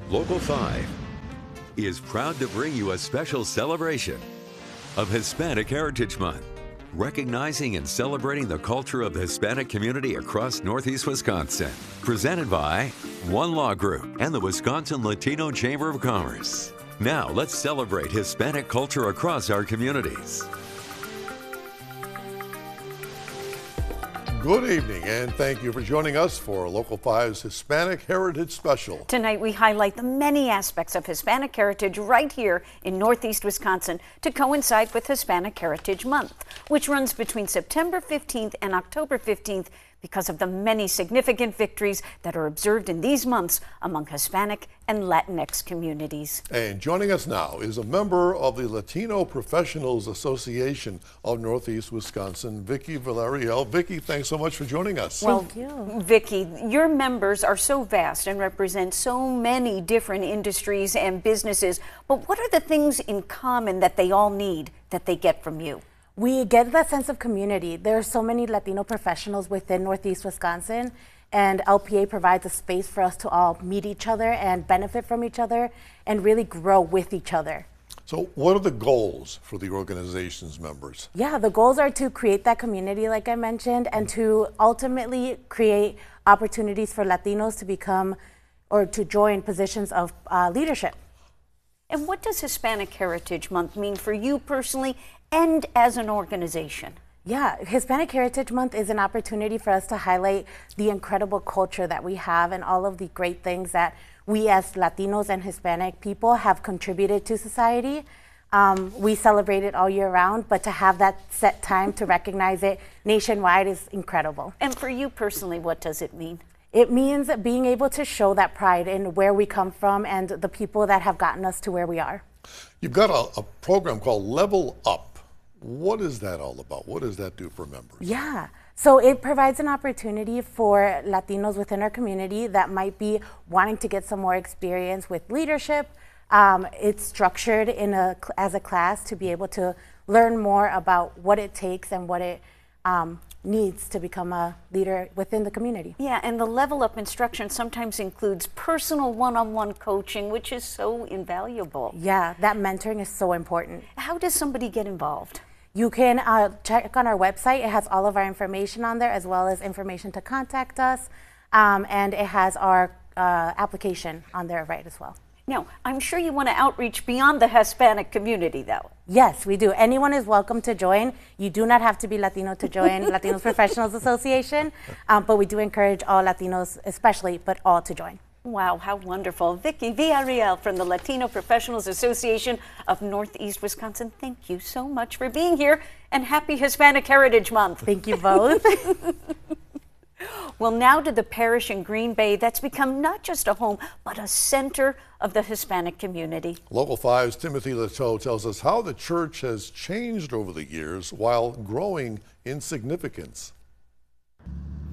Local 5 is proud to bring you a special celebration of Hispanic Heritage Month, recognizing and celebrating the culture of the Hispanic community across Northeast Wisconsin. Presented by One Law Group and the Wisconsin Latino Chamber of Commerce. Now let's celebrate Hispanic culture across our communities. Good evening, and thank you for joining us for Local 5's Hispanic Heritage Special. Tonight we highlight the many aspects of Hispanic heritage right here in Northeast Wisconsin to coincide with Hispanic Heritage Month, which runs between September 15th and October 15th because of the many significant victories that are observed in these months among Hispanic and Latinx communities. And joining us now is a member of the Latino Professionals Association of Northeast Wisconsin, Vicki Villarreal. Vicki, thanks so much for joining us. Well, thank you. Vicki, your members are so vast and represent so many different industries and businesses, but what are the things in common that they all need that they get from you? We get that sense of community. There are so many Latino professionals within Northeast Wisconsin, and LPA provides a space for us to all meet each other and benefit from each other and really grow with each other. So what are the goals for the organization's members? Yeah, the goals are to create that community, like I mentioned, and to ultimately create opportunities for Latinos to become or to join positions of leadership. And what does Hispanic Heritage Month mean for you personally and as an organization? Yeah, Hispanic Heritage Month is an opportunity for us to highlight the incredible culture that we have and all of the great things that we as Latinos and Hispanic people have contributed to society. We celebrate it all year round, but to have that set time to recognize it nationwide is incredible. And for you personally, what does it mean? It means being able to show that pride in where we come from and the people that have gotten us to where we are. You've got a program called Level Up. What is that all about? What does that do for members? Yeah, so it provides an opportunity for Latinos within our community that might be wanting to get some more experience with leadership. It's structured as a class to be able to learn more about what it takes and what it needs to become a leader within the community. Yeah, and the Level Up instruction sometimes includes personal one-on-one coaching, which is so invaluable. Yeah, that mentoring is so important. How does somebody get involved? You can check on our website. It has all of our information on there, as well as information to contact us, and it has our application on there right as well. Now, I'm sure you want to outreach beyond the Hispanic community, though. Yes, we do. Anyone is welcome to join. You do not have to be Latino to join Latinos Professionals Association, but we do encourage all Latinos, especially, but all to join. Wow, how wonderful. Vicki Villarreal from the Latino Professionals Association of Northeast Wisconsin, thank you so much for being here, and happy Hispanic Heritage Month. Thank you both. Well, now to the parish in Green Bay that's become not just a home, but a center of the Hispanic community. Local 5's Timothy Leteau tells us how the church has changed over the years while growing in significance.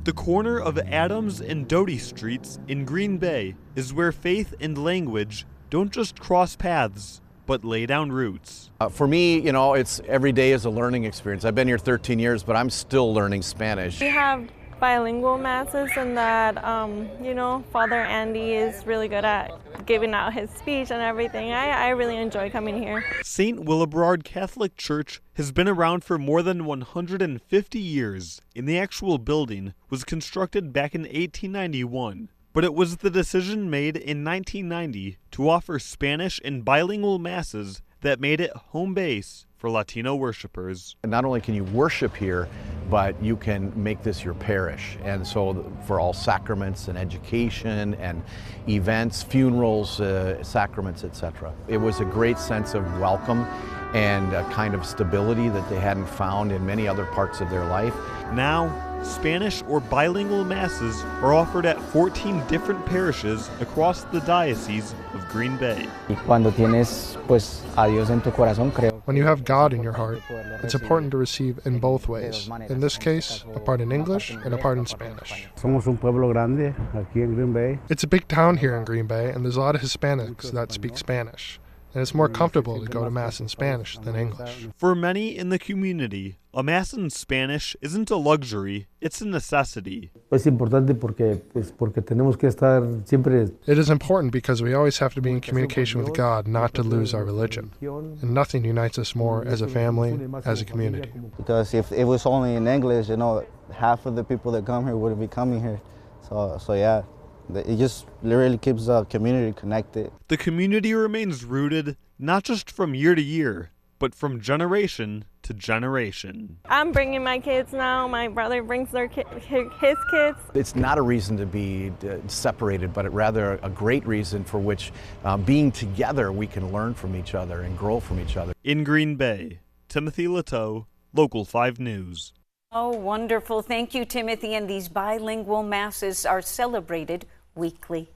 The corner of Adams and Doty Streets in Green Bay is where faith and language don't just cross paths, but lay down roots. For me, you know, it's every day is a learning experience. I've been here 13 years, but I'm still learning Spanish. We have bilingual masses, and that, you know, Father Andy is really good at giving out his speech and everything. I really enjoy coming here. St. Willebrord Catholic Church has been around for more than 150 years, and the actual building was constructed back in 1891. But it was the decision made in 1990 to offer Spanish and bilingual masses that made it home base for Latino worshipers. Not only can you worship here, but you can make this your parish. And so for all sacraments and education and events, funerals, sacraments, etc. It was a great sense of welcome and a kind of stability that they hadn't found in many other parts of their life. Now, Spanish or bilingual masses are offered at 14 different parishes across the Diocese of Green Bay. When you have God in your heart, it's important to receive in both ways. In this case, a part in English and a part in Spanish. It's a big town here in Green Bay, and there's a lot of Hispanics that speak Spanish. And it's more comfortable to go to Mass in Spanish than English. For many in the community, A Mass in Spanish isn't a luxury, it's a necessity. Es importante porque tenemos que estar siempre. It is important because we always have to be in communication with God, not to lose our religion. And nothing unites us more as a family, as a community. Because if it was only in English, half of the people that come here wouldn't be coming here. So yeah, it just literally keeps the community connected. The community remains rooted not just from year to year, but from generation to generation. I'm bringing my kids now. My brother brings his kids. It's not a reason to be separated, but rather a great reason for which being together we can learn from each other and grow from each other. In Green Bay, Timothy Lateau, Local 5 News. Oh, wonderful. Thank you, Timothy. And these bilingual masses are celebrated weekly.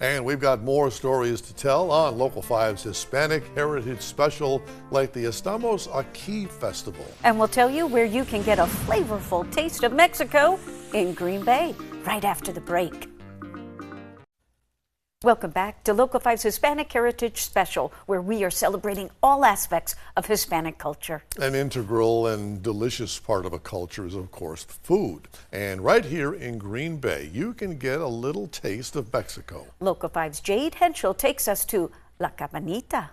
And we've got more stories to tell on Local 5's Hispanic Heritage Special, like the Estamos Aquí Festival. And we'll tell you where you can get a flavorful taste of Mexico in Green Bay right after the break. Welcome back to Local 5's Hispanic Heritage Special, where we are celebrating all aspects of Hispanic culture. An integral and delicious part of a culture is, of course, food. And right here in Green Bay, you can get a little taste of Mexico. Local 5's Jade Henschel takes us to La Cabanita.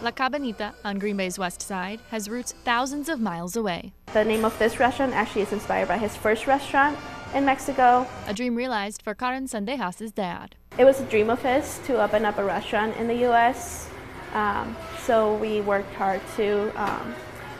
La Cabanita on Green Bay's west side has roots thousands of miles away. The name of this restaurant actually is inspired by his first restaurant in Mexico. A dream realized for Karen Sendejas' dad. It was a dream of his to open up a restaurant in the U.S. So we worked hard to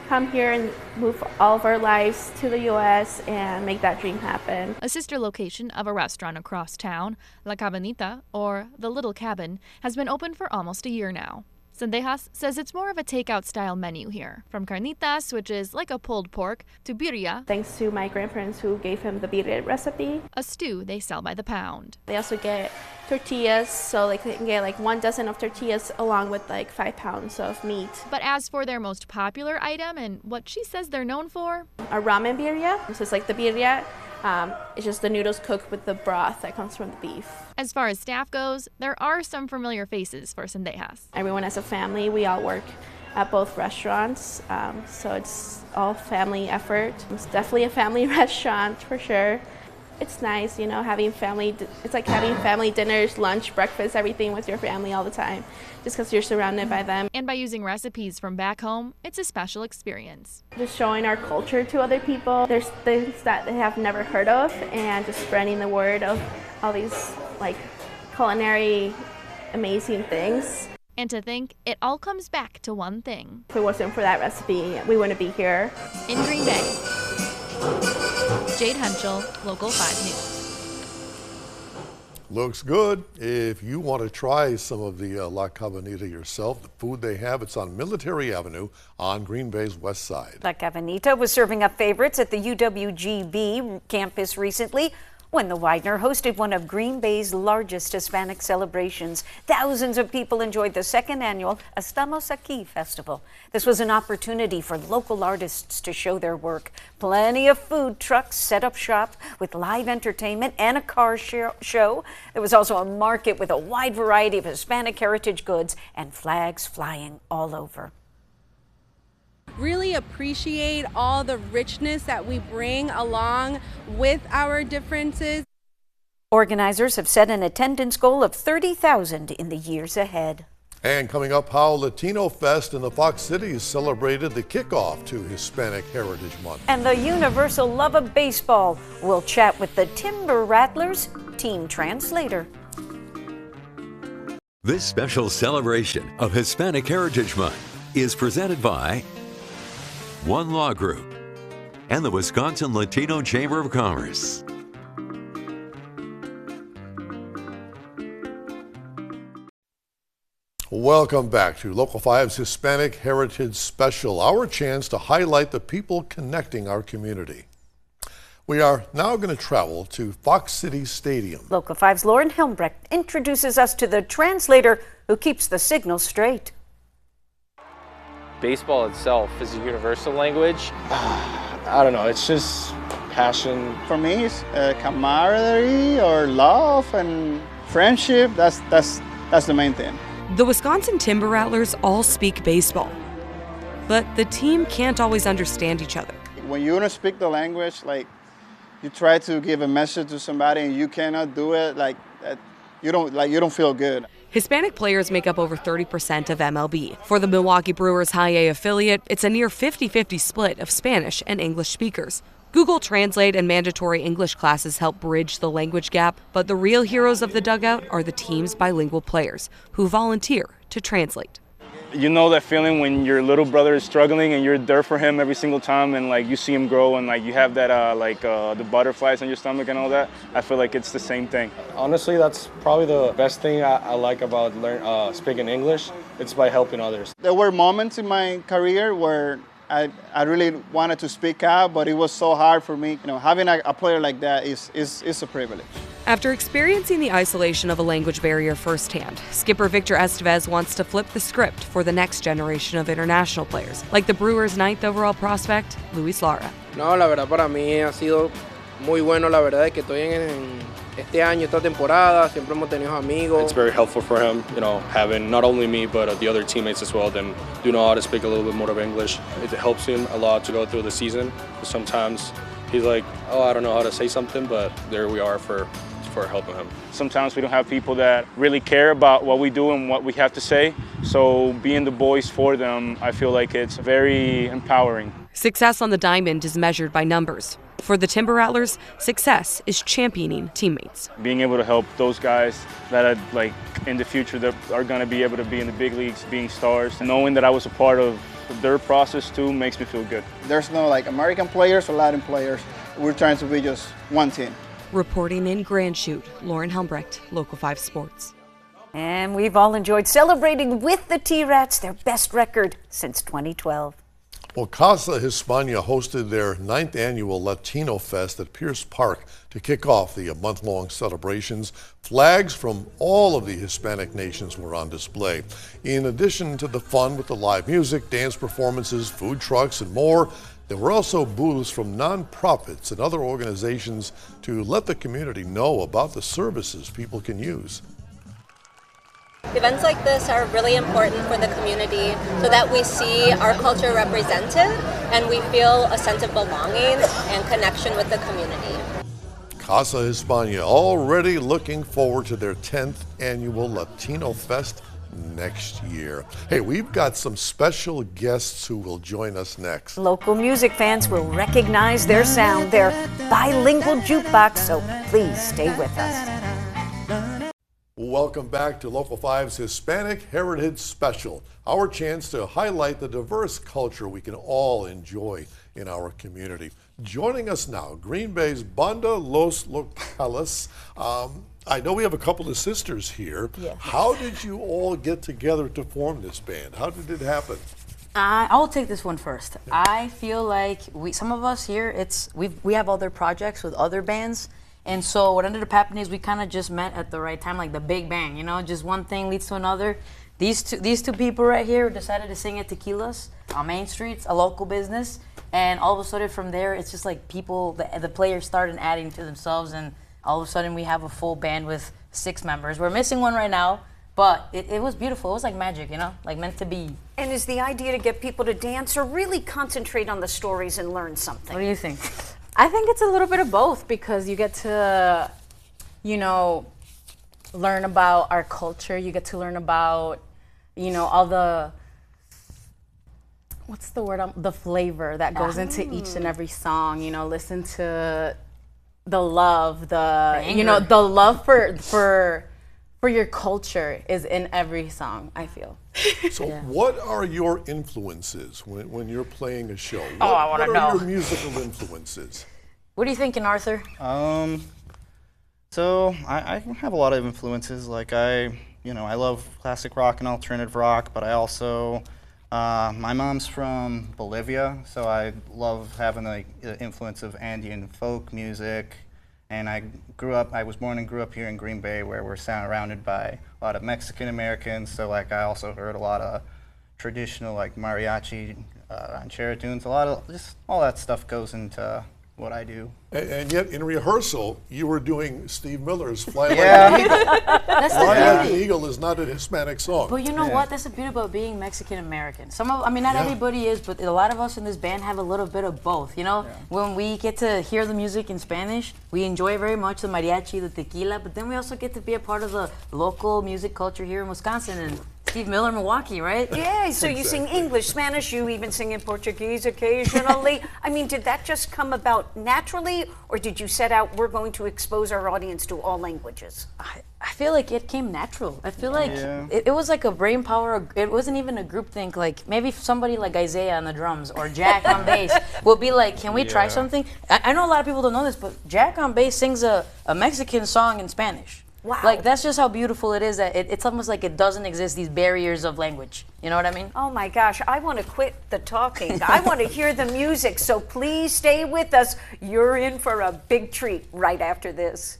come here and move all of our lives to the U.S. and make that dream happen. A sister location of a restaurant across town, La Cabanita, or The Little Cabin, has been open for almost a year now. Sendejas says it's more of a takeout-style menu here, from carnitas, which is like a pulled pork, to birria. Thanks to my grandparents who gave him the birria recipe. A stew they sell by the pound. They also get tortillas, so they can get like 1 dozen of tortillas along with like 5 pounds of meat. But as for their most popular item and what she says they're known for? A ramen birria. So it's like the birria. It's just the noodles cooked with the broth that comes from the beef. As far as staff goes, there are some familiar faces for Sendejas. Everyone as a family, we all work at both restaurants, so it's all family effort. It's definitely a family restaurant for sure. It's nice, having family, it's like having family dinners, lunch, breakfast, everything with your family all the time, just because you're surrounded by them. And by using recipes from back home, it's a special experience. Just showing our culture to other people. There's things that they have never heard of, and just spreading the word of all these like culinary amazing things. And to think it all comes back to one thing. If it wasn't for that recipe, we wouldn't be here. In Green Bay, Jade Henschel, Local 5 News. Looks good. If you want to try some of the La Cabanita yourself, the food they have, it's on Military Avenue on Green Bay's west side. La Cabanita was serving up favorites at the UWGB campus recently when the Widener hosted one of Green Bay's largest Hispanic celebrations. Thousands of people enjoyed the second annual Estamos Aquí Festival. This was an opportunity for local artists to show their work. Plenty of food trucks set up shop with live entertainment and a car show. There was also a market with a wide variety of Hispanic heritage goods and flags flying all over. Really appreciate all the richness that we bring along with our differences. Organizers have set an attendance goal of 30,000 in the years ahead. And coming up, how Latino Fest in the Fox Cities celebrated the kickoff to Hispanic Heritage Month. And the universal love of baseball. We'll chat with the Timber Rattlers team translator. This special celebration of Hispanic Heritage Month is presented by One Law Group and the Wisconsin Latino Chamber of Commerce. Welcome back to Local 5's Hispanic Heritage Special, our chance to highlight the people connecting our community. We are now going to travel to Fox City Stadium. Local 5's Lauren Helmbrecht introduces us to the translator who keeps the signal straight. Baseball itself is a universal language. I don't know, it's just passion. For me, it's camaraderie or love and friendship. That's the main thing. The Wisconsin Timber Rattlers all speak baseball, but the team can't always understand each other. When you don't speak the language, like you try to give a message to somebody and you cannot do it, you don't feel good. Hispanic players make up over 30% of MLB. For the Milwaukee Brewers High A affiliate, it's a near 50-50 split of Spanish and English speakers. Google Translate and mandatory English classes help bridge the language gap, but the real heroes of the dugout are the team's bilingual players who volunteer to translate. You know that feeling when your little brother is struggling and you're there for him every single time, and like you see him grow and like you have that the butterflies on your stomach and all that. I feel like it's the same thing. Honestly, that's probably the best thing I like about speaking English. It's by helping others. There were moments in my career where I really wanted to speak out, but it was so hard for me. You know, having a player like that is a privilege. After experiencing the isolation of a language barrier firsthand, skipper Victor Estevez wants to flip the script for the next generation of international players, like the Brewers' 9th overall prospect, Luis Lara. No, la verdad para mí ha sido muy bueno, la verdad es que estoy en este año, esta temporada, siempre hemos tenido amigos. It's very helpful for him, you know, having not only me but the other teammates as well, then do know how to speak a little bit more of English. It helps him a lot to go through the season. Sometimes he's like, oh, I don't know how to say something, but there we are for helping him. Sometimes we don't have people that really care about what we do and what we have to say, so being the voice for them, I feel like it's very empowering. Success on the diamond is measured by numbers. For the Timber Rattlers, success is championing teammates. Being able to help those guys that are like in the future that are going to be able to be in the big leagues, being stars, knowing that I was a part of their process too makes me feel good. There's no like American players or Latin players. We're trying to be just one team. Reporting in Grand Chute, Lauren Helmbrecht, Local 5 Sports. And we've all enjoyed celebrating with the T-Rats their best record since 2012. Well, Casa Hispania hosted their 9th annual Latino Fest at Pierce Park to kick off the month-long celebrations. Flags from all of the Hispanic nations were on display. In addition to the fun with the live music, dance performances, food trucks, and more, there were also booths from nonprofits and other organizations to let the community know about the services people can use. Events like this are really important for the community so that we see our culture represented and we feel a sense of belonging and connection with the community. Casa Hispania already looking forward to their 10th annual Latino Fest next year. Hey, we've got some special guests who will join us next. Local music fans will recognize their sound, their bilingual jukebox, so please stay with us. Welcome back to Local 5's Hispanic Heritage Special, our chance to highlight the diverse culture we can all enjoy in our community. Joining us now, Green Bay's Banda Los Locales. I know we have a couple of sisters here. Yes. How did you all get together to form this band? How did it happen? I will take this one first. I feel like some of us here, we have other projects with other bands, and so what ended up happening is we kind of just met at the right time, like the Big Bang. You know, just one thing leads to another. These two people right here decided to sing at Tequilas on Main Street, a local business, and all of a sudden from there, it's just like people, the players started adding to themselves, and all of a sudden we have a full band with 6 members. We're missing one right now, but it was beautiful. It was like magic, you know, like meant to be. And is the idea to get people to dance or really concentrate on the stories and learn something? What do you think? I think it's a little bit of both because you get to, you know, learn about our culture. You get to learn about, you know, all the, what's the word, the flavor that goes into each and every song. You know, listen to the love, you know, the love for your culture is in every song, I feel. So what are your influences when you're playing a show? I want to know. What are your musical influences? What are you thinking, Arthur? So I have a lot of influences. Like I love classic rock and alternative rock, but I also, my mom's from Bolivia, so I love having the influence of Andean folk music. And I was born and grew up here in Green Bay, where we're surrounded by a lot of Mexican Americans. So like I also heard a lot of traditional like mariachi, ranchera tunes. A lot of just all that stuff goes into what I do. And yet in rehearsal, you were doing Steve Miller's Fly Yeah. Like an Eagle. That's the Fly Like beauty. an Eagle is not a Hispanic song. But you know what? That's the beauty about being Mexican American. Not Yeah. everybody is, but a lot of us in this band have a little bit of both. You know, when we get to hear the music in Spanish, we enjoy very much the mariachi, the tequila, but then we also get to be a part of the local music culture here in Wisconsin and Steve Miller, Milwaukee, right? Yeah, so you sing English, Spanish, you even sing in Portuguese occasionally. I mean, did that just come about naturally, or did you set out, we're going to expose our audience to all languages? I feel like it came natural. I feel like it was like a brain power. It wasn't even a group think. Like maybe somebody like Isaiah on the drums or Jack on bass will be like, can we try something? I know a lot of people don't know this, but Jack on bass sings a Mexican song in Spanish. Wow. Like that's just how beautiful it is that it's almost like it doesn't exist, these barriers of language. You know what I mean? Oh my gosh, I want to quit the talking. I want to hear the music, so please stay with us. You're in for a big treat right after this.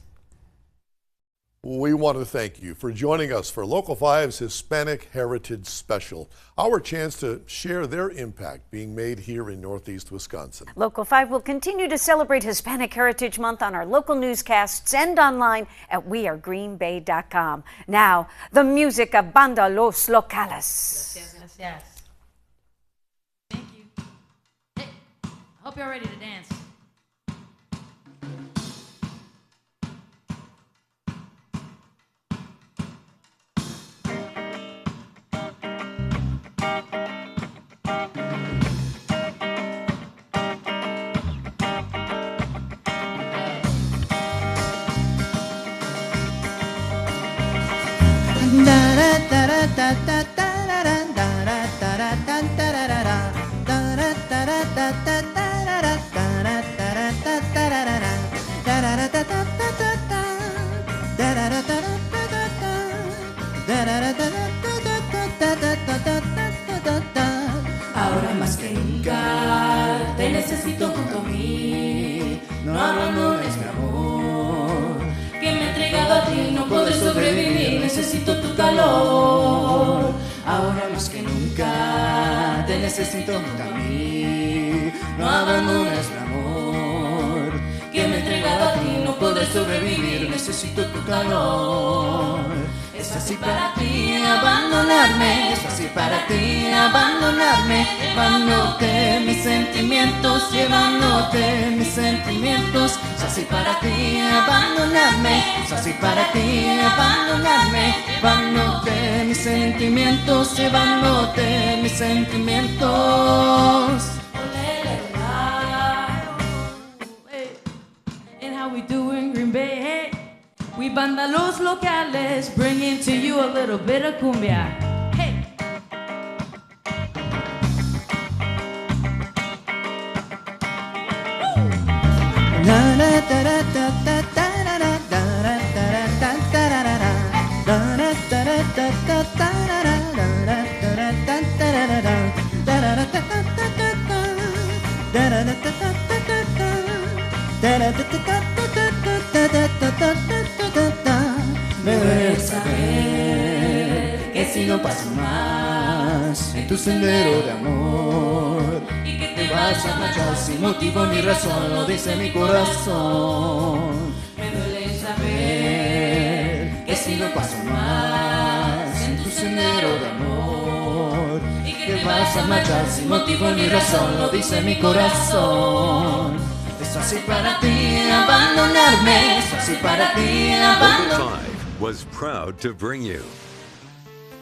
We want to thank you for joining us for Local 5's Hispanic Heritage Special, our chance to share their impact being made here in Northeast Wisconsin. Local 5 will continue to celebrate Hispanic Heritage Month on our local newscasts and online at wearegreenbay.com. Now, the music of Banda Los Locales. Yes. Thank you. Hey, I hope you're ready to dance. Ahora más que nunca te necesito junto a mí. No abandones mi amor, que me he entregado a ti, no podré sobrevivir, necesito tu calor. Ahora más que nunca te necesito junto a mí. No abandones mi amor, que me he entregado a ti, no podré sobrevivir, necesito tu calor. Es así para ti abandonarme, es así para ti abandonarme, llevándote mis sentimientos, llevándote mis sentimientos. Es así para ti abandonarme, es así para ti abandonarme, llevándote mis sentimientos, llevándote mis sentimientos. And how we do in Green Bay, hey. We Banda Los Locales, bringing to you a little bit of cumbia. Hey. Me debes saber que si no paso más en tu sendero de amor y que te vas a marchar sin motivo ni razón, lo dice mi corazón. Me duele saber que si no paso más en tu sendero de amor y que te vas a marchar sin motivo ni razón, lo dice mi corazón. Es así para ti abandonarme, es así para ti abandonarme. Was proud to bring you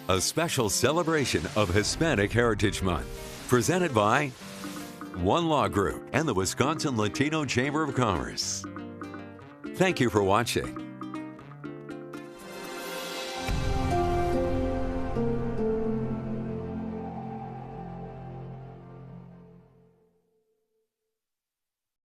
a special celebration of Hispanic Heritage Month, presented by One Law Group and the Wisconsin Latino Chamber of Commerce. Thank you for watching.